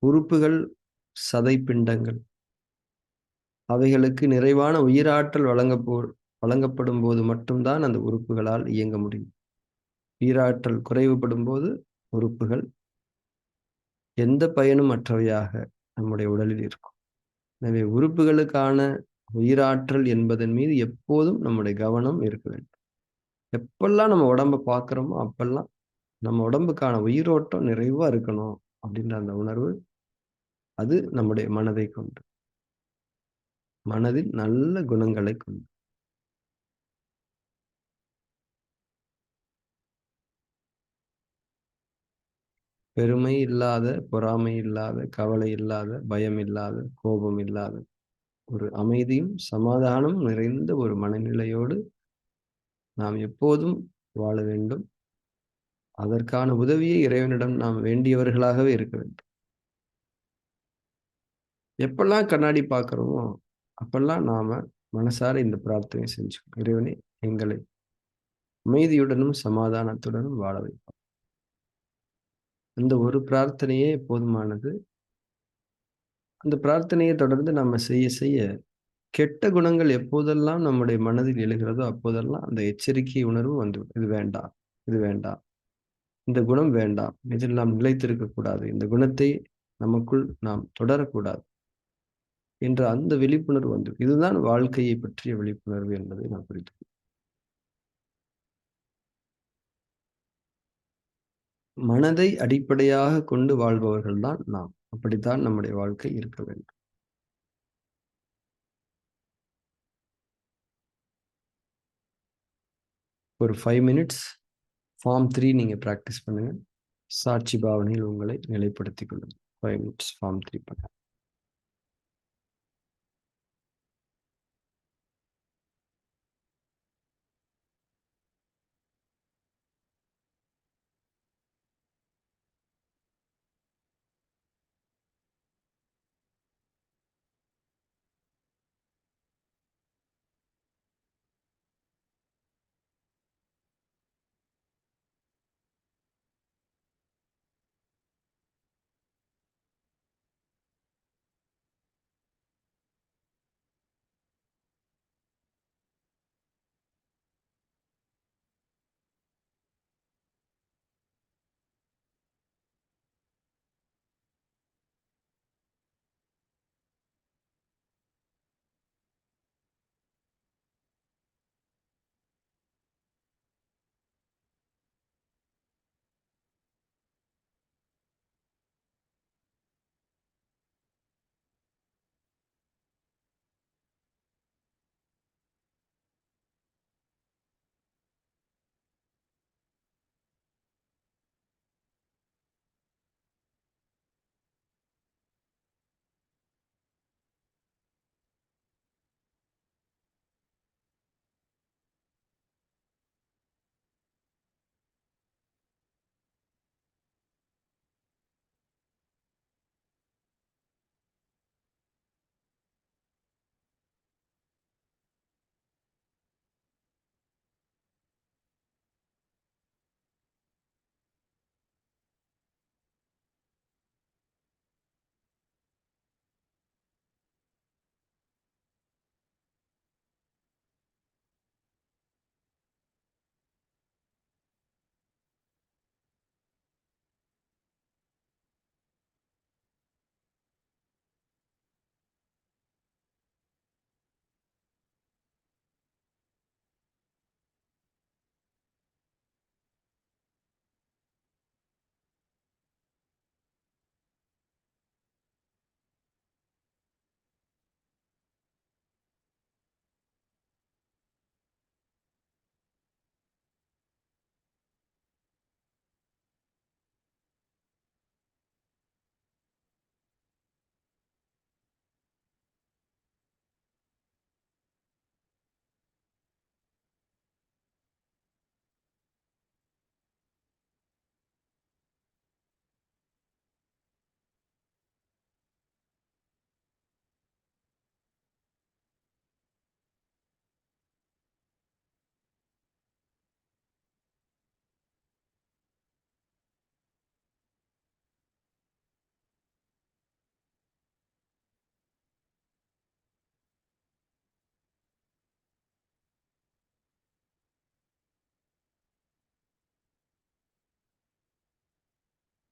உறுப்புகள் சதை பிண்டங்கள். அவைகளுக்கு நிறைவான உயிராற்றல் வழங்கப்படும் போது மட்டும்தான் அந்த உறுப்புகளால் இயங்க முடியும். உயிராற்றல் குறைவுபடும்போது உறுப்புகள் எந்த பயனும் அற்றவையாக நம்முடைய உடலில் இருக்கும். எனவே உறுப்புகளுக்கான உயிராற்றல் என்பதன் மீது எப்போதும் நம்முடைய கவனம் இருக்க வேண்டும். எப்பெல்லாம் நம்ம உடம்ப பார்க்கிறோமோ, அப்பெல்லாம் நம்ம உடம்புக்கான உயிரோட்டம் நிறைவா இருக்கணும் அப்படின்ற அந்த உணர்வு, அது நம்முடைய மனதை கொண்டு. மனதில் நல்ல குணங்களை கொண்டு. பெருமை இல்லாத, பொறாமை இல்லாத, கவலை இல்லாத, பயம் இல்லாத, கோபம் இல்லாத, ஒரு அமைதியும், சமாதானமும் நிறைந்த ஒரு மனநிலையோடு நாம் எப்போதும் வாழ வேண்டும். அதற்கான உதவியை இறைவனிடம் நாம் வேண்டியவர்களாகவே இருக்க வேண்டும். எப்பல்லாம் கண்ணாடி பார்க்கிறோமோ, அப்பல்லாம் நாம மனசார இந்த பிரார்த்தனை செஞ்சுக்கணும். இறைவனே, எங்களை அமைதியுடனும், சமாதானத்துடனும் வாழ வை. அந்த ஒரு பிரார்த்தனையே போதுமானது. அந்த பிரார்த்தனையை தொடர்ந்து நம்ம செய்ய செய்ய, கெட்ட குணங்கள் எப்போதெல்லாம் நம்முடைய மனதில் எழுகிறதோ, அப்போதெல்லாம் அந்த எச்சரிக்கை உணர்வு வந்துவிடும். இது வேண்டாம், இது வேண்டாம். இந்த குணம் வேண்டாம். இதில் நாம் நிலைத்திருக்கக் கூடாது. இந்த குணத்தை நமக்குள் நாம் தொடரக்கூடாது என்ற அந்த விழிப்புணர்வு வந்து இதுதான் வாழ்க்கையைப் பற்றிய விழிப்புணர்வு என்பதை நான் புரிந்து மனதை அடிப்படையாகக் கொண்டு வாழ்பவர்கள் தான் நாம். அப்படித்தான் நம்முடைய வாழ்க்கை இருக்க வேண்டும். ஒரு 5 மினிட்ஸ் ஃபார்ம் 3 நீங்க பிராக்டிஸ் பண்ணுங்க. சாட்சி பாவனையில் உங்களை நிலைப்படுத்திக் கொள்ளுங்கள். 5 மினிட்ஸ் ஃபார்ம் 3 பண்ணுங்க.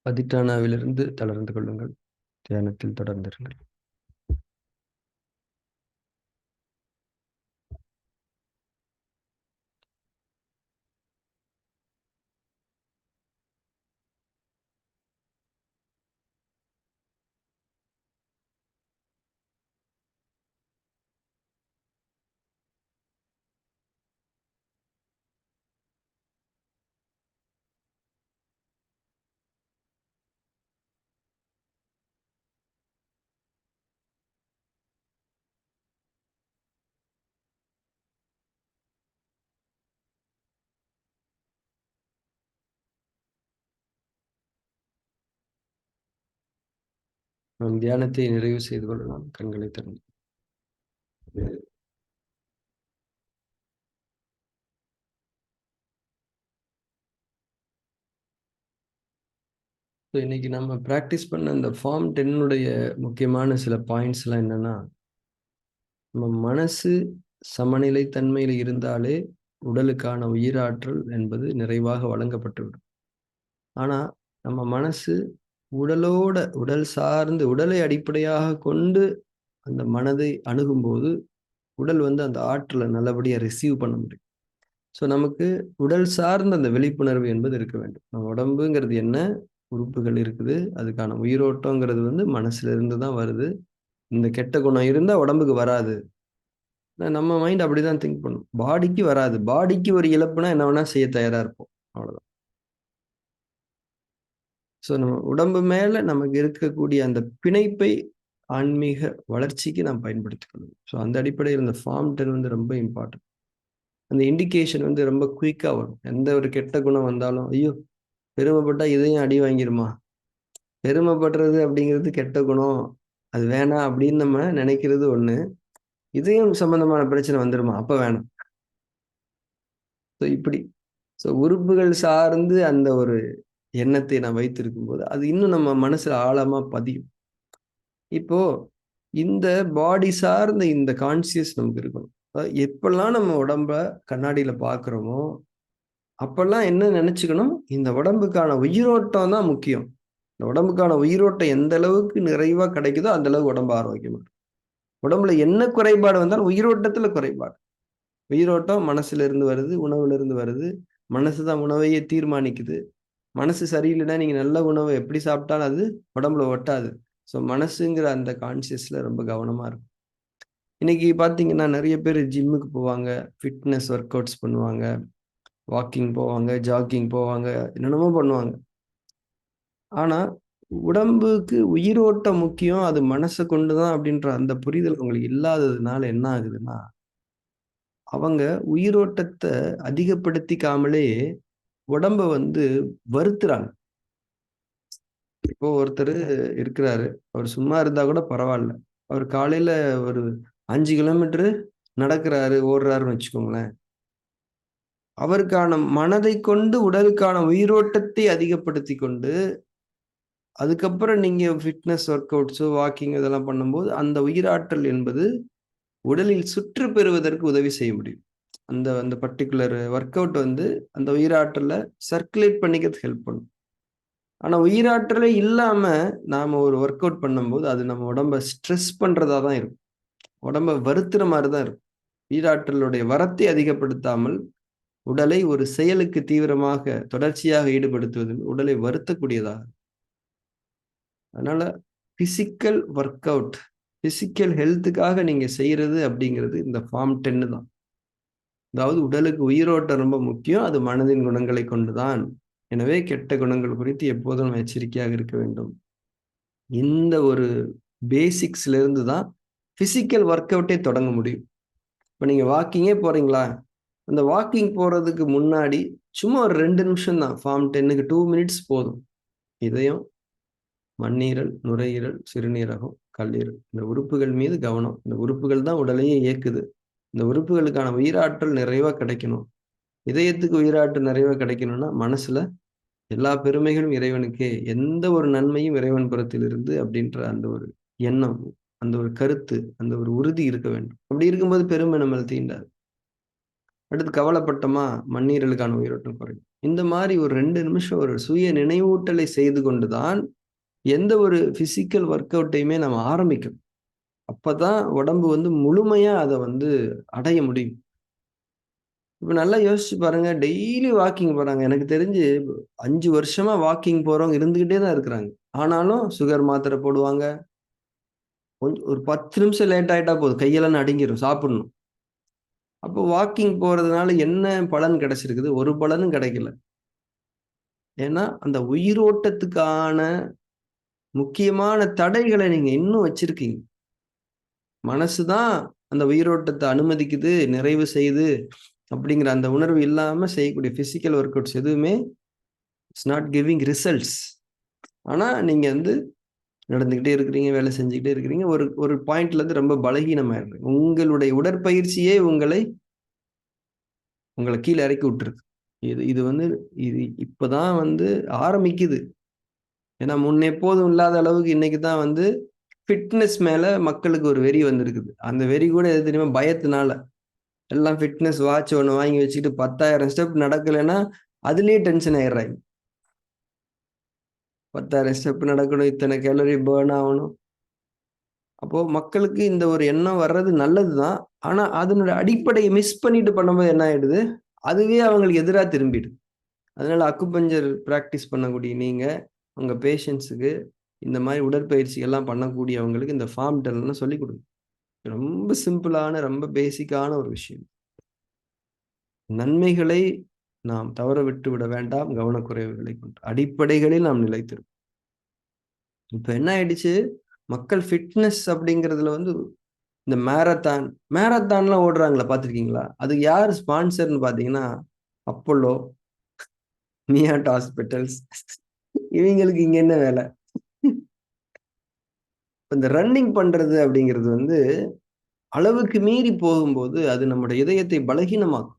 அதிஷ்டானாவிலிருந்து தளர்ந்து கொள்ளுங்கள். தியானத்தில் தொடர்ந்திருங்கள். நாம் தியானத்தை நிறைவு செய்து கொள்ளலாம். கண்களை திறந்து. ஸோ இன்னைக்கு நம்ம பிராக்டிஸ் பண்ண இந்த ஃபார்ம் 10 முக்கியமான சில பாயிண்ட்ஸ்லாம் என்னன்னா, நம்ம மனசு சமநிலை தன்மையில இருந்தாலே உடலுக்கான உயிராற்றல் என்பது நிறைவாக வழங்கப்பட்டுவிடும். ஆனா, நம்ம மனசு உடல் சார்ந்து உடலை அடிப்படையாகக் கொண்டு அந்த மனதை அணுகும்போது, உடல் வந்து அந்த ஆற்றல நல்லபடியா ரிசீவ் பண்ண முடியும். ஸோ நமக்கு உடல் சார்ந்த அந்த விழிப்புணர்வு என்பது இருக்க வேண்டும். நம்ம உடம்புங்கிறது என்ன? உறுப்புகள் இருக்குது. அதுக்கான உயிரோட்டங்கிறது வந்து மனசுல இருந்து தான் வருது. இந்த கெட்ட குணம் இருந்தா உடம்புக்கு வராது. நம்ம மைண்ட் அப்படிதான் திங்க் பண்ணும். பாடிக்கு வராது. பாடிக்கு ஒரு இழப்புனா என்ன வேணா செய்ய தயாரா இருப்போம். அவ்வளவுதான். ஸோ நம்ம உடம்பு மேல நமக்கு இருக்கக்கூடிய அந்த பிணைப்பை ஆன்மீக வளர்ச்சிக்கு நாம் பயன்படுத்திக்கணும். ஸோ அந்த அடிப்படையில் இந்த ஃபார்ம் 10 வந்து ரொம்ப இம்பார்ட்டன்ட். அந்த இண்டிகேஷன் வந்து ரொம்ப குயிக்கா வரும். எந்த ஒரு கெட்ட குணம் வந்தாலும், ஐயோ! பெருமைப்பட்டா இதயம் அடி வாங்கிருமா? பெருமைப்படுறது அப்படிங்கிறது கெட்ட குணம். அது வேணாம் அப்படின்னு நம்ம நினைக்கிறது ஒண்ணு. இதயம் சம்பந்தமான பிரச்சனை வந்துருமா? அப்ப வேணாம். ஸோ இப்படி. ஸோ உறுப்புகள் சார்ந்து அந்த ஒரு எண்ணத்தை நான் வைத்திருக்கும்போது, அது இன்னும் நம்ம மனசுல ஆழமா பதியும். இப்போ இந்த பாடி சார்ந்த இந்த கான்ஷியஸ் நமக்கு இருக்கணும். எப்பல்லாம் நம்ம உடம்ப கண்ணாடியில பார்க்கிறோமோ, அப்பல்லாம் என்ன நெனச்சுக்கணும், இந்த உடம்புக்கான உயிரோட்டம் தான் முக்கியம். இந்த உடம்புக்கான உயிரோட்டம் எந்த அளவுக்கு நிறைவா கிடைக்குதோ, அந்த அளவுக்கு உடம்பு ஆரோக்கியமா இருக்கும். உடம்புல என்ன குறைபாடு வந்தாலும் உயிரோட்டத்துல குறைபாடு. உயிரோட்டம் மனசுல இருந்து வருது, உணவுல இருந்து வருது. மனசு தான் உணவையே தீர்மானிக்குது. மனசு சரியில்லைன்னா, நீங்க நல்ல உணவு எப்படி சாப்பிட்டாலும் அது உடம்புல ஒட்டாது. ஸோ மனசுங்கிற அந்த கான்ஷியஸ்ல ரொம்ப கவனமா இருக்கும். இன்னைக்கு பார்த்தீங்கன்னா, நெறைய பேரு ஜிம்முக்கு போவாங்க, ஃபிட்னஸ் ஒர்க் அவுட்ஸ் பண்ணுவாங்க, வாக்கிங் போவாங்க, ஜாக்கிங் போவாங்க, என்னென்னமோ பண்ணுவாங்க. ஆனா, உடம்புக்கு உயிரோட்டம் முக்கியம். அது மனச கொண்டு தான் அப்படின்ற அந்த புரிதல் அவங்களுக்கு இல்லாததுனால என்ன ஆகுதுன்னா, அவங்க உயிரோட்டத்த அதிகப்படுத்திக்காமலே உடம்ப வந்து வருத்துறாங்க. இப்போ ஒருத்தரு இருக்கிறாரு. அவரு சும்மா இருந்தா கூட பரவால்ல. அவரு காலையில ஒரு 5 கிலோமீட்டரு நடக்கிறாரு, ஓடுறாருன்னு வச்சுக்கோங்களேன். அவருக்கான மனதைக் கொண்டு உடலுக்கான உயிரோட்டத்தை அதிகப்படுத்திக் கொண்டு, அதுக்கப்புறம் நீங்க ஃபிட்னஸ் ஒர்க் அவுட்ஸோ, வாக்கிங் இதெல்லாம் பண்ணும்போது, அந்த உயிராற்றல் என்பது உடலில் சுற்று பெறுவதற்கு உதவி செய்ய முடியும். அந்த அந்த பர்ட்டிகுலர் ஒர்க் அவுட் வந்து அந்த உயிராற்றல சர்க்குலேட் பண்ணிக்கிறதுக்கு ஹெல்ப் பண்ணும். ஆனா உயிராற்றலே இல்லாம நாம ஒரு ஒர்க் அவுட் பண்ணும்போது, அது நம்ம உடம்ப ஸ்ட்ரெஸ் பண்றதா தான் இருக்கும். உடம்ப வருத்துற மாரி தான் இருக்கும். உயிராற்றலுடைய வரத்தை அதிகப்படுத்தாமல், உடலை ஒரு செயலுக்கு தீவிரமாக, தொடர்ச்சியாக ஈடுபடுத்துவது உடலை வருத்தக்கூடியதா. அதனால பிசிக்கல் ஒர்க் அவுட், பிசிக்கல் ஹெல்த்துக்காக நீங்க செய்றது அப்படிங்கிறது இந்த ஃபார்ம் 10 தான். அதாவது உடலுக்கு உயிரோட்டம் ரொம்ப முக்கியம். அது மனதின் குணங்களை கொண்டு தான். எனவே கெட்ட குணங்கள் குறித்து எப்போதும் நம்ம எச்சரிக்கையாக இருக்க வேண்டும். இந்த ஒரு பேசிக்ஸ்ல இருந்து தான் பிசிக்கல் ஒர்க் அவுட்டே தொடங்க முடியும். இப்ப நீங்க வாக்கிங்கே போறீங்களா? அந்த வாக்கிங் போறதுக்கு முன்னாடி சும்மா ஒரு 2 நிமிஷம் தான். ஃபார்ம் 10க்கு 2 மினிட்ஸ் போதும். இதயம், மண்ணீரல், நுரையீரல், சிறுநீரகம், கல்லீரல். இந்த உறுப்புகள் மீது கவனம். இந்த உறுப்புகள் தான் உடலையே இயக்குது. இந்த உறுப்புகளுக்கான உயிராற்றல் நிறைவா கிடைக்கணும். இதயத்துக்கு உயிராற்றல் நிறைவா கிடைக்கணும்னா, மனசுல எல்லா பெருமைகளும் இறைவனுக்கே. எந்த ஒரு நன்மையும் இறைவன் புறத்திலிருந்து அப்படின்ற அந்த ஒரு எண்ணம், அந்த ஒரு கருத்து, அந்த ஒரு உறுதி இருக்க வேண்டும். அப்படி இருக்கும்போது பெருமை நம்மள தீண்டாது. அடுத்து கவலைப்பட்டோமா, மண்ணீரலுக்கான உயிரோட்டம் குறையும். இந்த மாரி ஒரு 2 நிமிஷம் ஒரு சுய நினைவூட்டலை செய்து கொண்டு தான், எந்த ஒரு பிசிக்கல் ஒர்க் அவுட்டையுமே நம்ம ஆரம்பிக்கணும். அப்பதான் உடம்பு வந்து முழுமையா அத வந்து அடைய முடியும். இப்ப நல்லா யோசிச்சு பாருங்க. டெய்லி வாக்கிங் போறாங்க. எனக்கு தெரிஞ்சு 5 வருஷமா வாக்கிங் போறவங்க இருந்துகிட்டே தான் இருக்கிறாங்க. ஆனாலும் சுகர் மாத்திரை போடுவாங்க. கொஞ்சம் ஒரு 10 நிமிஷம் லேட் ஆயிட்டா போதும். கையெல்லாம் நடுங்கிரும். சாப்பிடணும். அப்போ வாக்கிங் போறதுனால என்ன பலன் கிடைச்சிருக்குது? ஒரு பலனும் கிடைக்கல. ஏன்னா, அந்த உயிரோட்டத்துக்கான முக்கியமான தடைகள நீங்க இன்னும் வச்சிருக்கீங்க. மனசு தான் அந்த உயிரோட்டத்த அனுமதிக்குது, நிறைவு செய்யுது அப்படிங்கிற அந்த உணர்வு இல்லாம செய்யக்கூடிய பிசிக்கல் ஒர்க் அவுட்ஸ் எதுவுமே இட்ஸ் நாட் கிவிங் ரிசல்ட்ஸ். ஆனா, நீங்க வந்து நடந்துகிட்டே இருக்கிறீங்க, வேலை செஞ்சுக்கிட்டே இருக்கிறீங்க. ஒரு ஒரு பாயிண்ட்ல இருந்து ரொம்ப பலகீனமாயிடுறீங்க. உங்களுடைய உடற்பயிற்சியே உங்கள கீழ இறக்கி விட்டுருது. இது இது வந்து இது இப்பதான் வந்து ஆரம்பிக்குது. ஏன்னா முன்ன எப்போதும் இல்லாத அளவுக்கு இன்னைக்கு தான் வந்து ஃபிட்னஸ் மேல மக்களுக்கு ஒரு வெறி வந்திருக்குது. அந்த வெறி கூட எது தெரியுமா? பயத்தினால. எல்லாம் ஃபிட்னஸ் வாட்ச் ஒண்ணு வாங்கி வச்சுக்கிட்டு 10,000 ஸ்டெப் நடக்கலைன்னா, அதிலேயே டென்ஷன் ஆயிடுறாய்ங்க. 10,000 ஸ்டெப் நடக்கணும், இத்தனை கேலரி பர்ன் ஆவணும். அப்போ மக்களுக்கு இந்த ஒரு எண்ணம் வர்றது நல்லது தான். ஆனா, அதனுடைய அடிப்படைய மிஸ் பண்ணிட்டு பண்ணும்போது என்ன ஆயிடுது? அதுவே அவங்களுக்கு எதிரா திரும்பிடுது. அதனால அக்குபஞ்சர் பிராக்டிஸ் பண்ணக்கூடிய நீங்க, உங்க பேஷண்ட்ஸுக்கு இந்த மாரி உடற்பயிற்சிகள்லாம் பண்ணக்கூடியவங்களுக்கு இந்த ஃபார்ம் டெல்லாம் சொல்லிக் குடுங்க. ரொம்ப சிம்பிளான, ரொம்ப பேசிக்கான ஒரு விஷயம். நன்மைகளை நாம் தவற விட்டு விட வேண்டாம், கவனக்குறைவுகளை கொண்டு. அடிப்படைகளில் நாம் நிலைத்திருப்போம். இப்ப என்ன ஆயிடுச்சு, மக்கள் ஃபிட்னஸ் அப்படிங்கிறதுல வந்து இந்த மாரத்தான்லாம் ஓடுறாங்கல்ல பார்த்துருக்கீங்களா? அதுக்கு யாரு ஸ்பான்சர்ன்னு பார்த்தீங்கன்னா, அப்போலோ, மியாட் ஹாஸ்பிட்டல்ஸ் இவைங்களுக்கு இங்க என்ன வேல? இந்த ரன்னிங் பண்றது அப்படிங்கிறது வந்து, அளவுக்கு மீறி போகும்போது, அது நம்முடைய இதயத்தை பலகீனமாக்கும்.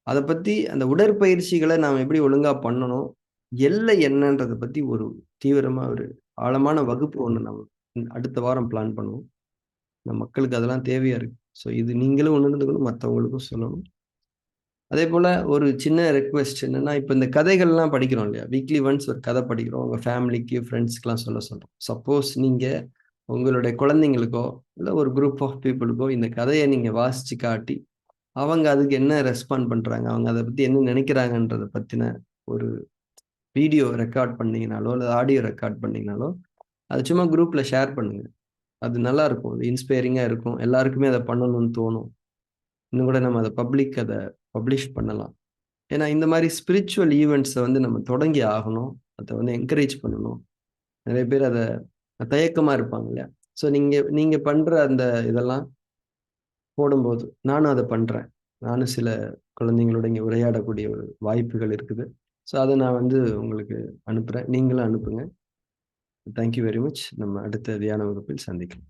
அத பத்தி அந்த உடற்பயிற்சிகள நாம் எப்படி ஒழுங்கா பண்ணணும்? எல்லை என்னன்றத பத்தி ஒரு தீவிரமா ஒரு ஆழமான வகுப்பு ஒண்ணு நம்ம அடுத்த வாரம் பிளான் பண்ணுவோம். நம்ம மக்களுக்கு அதெல்லாம் தேவையா இருக்கு. ஸோ இது நீங்களும் உணர்ந்துக்கணும், மத்தவங்களுக்கும் சொல்லணும். அதேபோல ஒரு சின்ன ரெக்வெஸ்ட் என்னன்னா, இப்ப இந்த கதைகள்லாம் படிக்கிறோம் இல்லையா? வீக்லி ஒன்ஸ் ஒரு கதை படிக்கிறோம். உங்க ஃபேமிலிக்கு, ஃபிரெண்ட்ஸ்க்குலாம் சொல்ல சொல்றோம். சப்போஸ் நீங்க உங்களுடைய குழந்தைங்களுக்கோ, இல்ல ஒரு குரூப் ஆஃப் பீப்பிளுக்கோ இந்த கதைய நீங்க வாசிச்சு காட்டி, அவங்க அதுக்கு என்ன ரெஸ்பாண்ட் பண்றாங்க? அவங்க அத பத்தி என்ன நினைக்கிறாங்கன்றத பத்தின ஒரு வீடியோ ரெக்கார்ட் பண்ணீங்கனாலோ, அல்லது ஆடியோ ரெக்கார்ட் பண்ணீங்கனாலோ, அத சும்மா குரூப்ல ஷேர் பண்ணுங்க. அது நல்லாருக்கும். அது இன்ஸ்பைரிங்கா இருக்கும். எல்லாருக்குமே அத பண்ணணும்னு தோணும். இன்னும் கூட நம்ம அத பப்ளிஷ் பண்ணலாம். ஏன்னா, இந்த மாரி ஸ்பிரிச்சுவல் ஈவென்ட்ஸ வந்து நம்ம தொடங்கி ஆகணும். அத வந்து என்கரேஜ் பண்ணணும். நெறைய பேர் அத தயக்கமா இருப்பாங்க இல்லையா? ஸோ நீங்க நீங்க பண்ற அந்த இதெல்லாம் போடும்போது, நானும் அத பண்றேன். நானும் சில குழந்தைங்களோட இங்க உரையாடக்கூடிய ஒரு வாய்ப்புகள் இருக்குது. ஸோ அத நான் வந்து உங்களுக்கு அனுப்புறேன். நீங்களும் அனுப்புங்க. Thank you very much. நம்ம அடுத்த தியான வகுப்பில் சந்திக்கலாம்.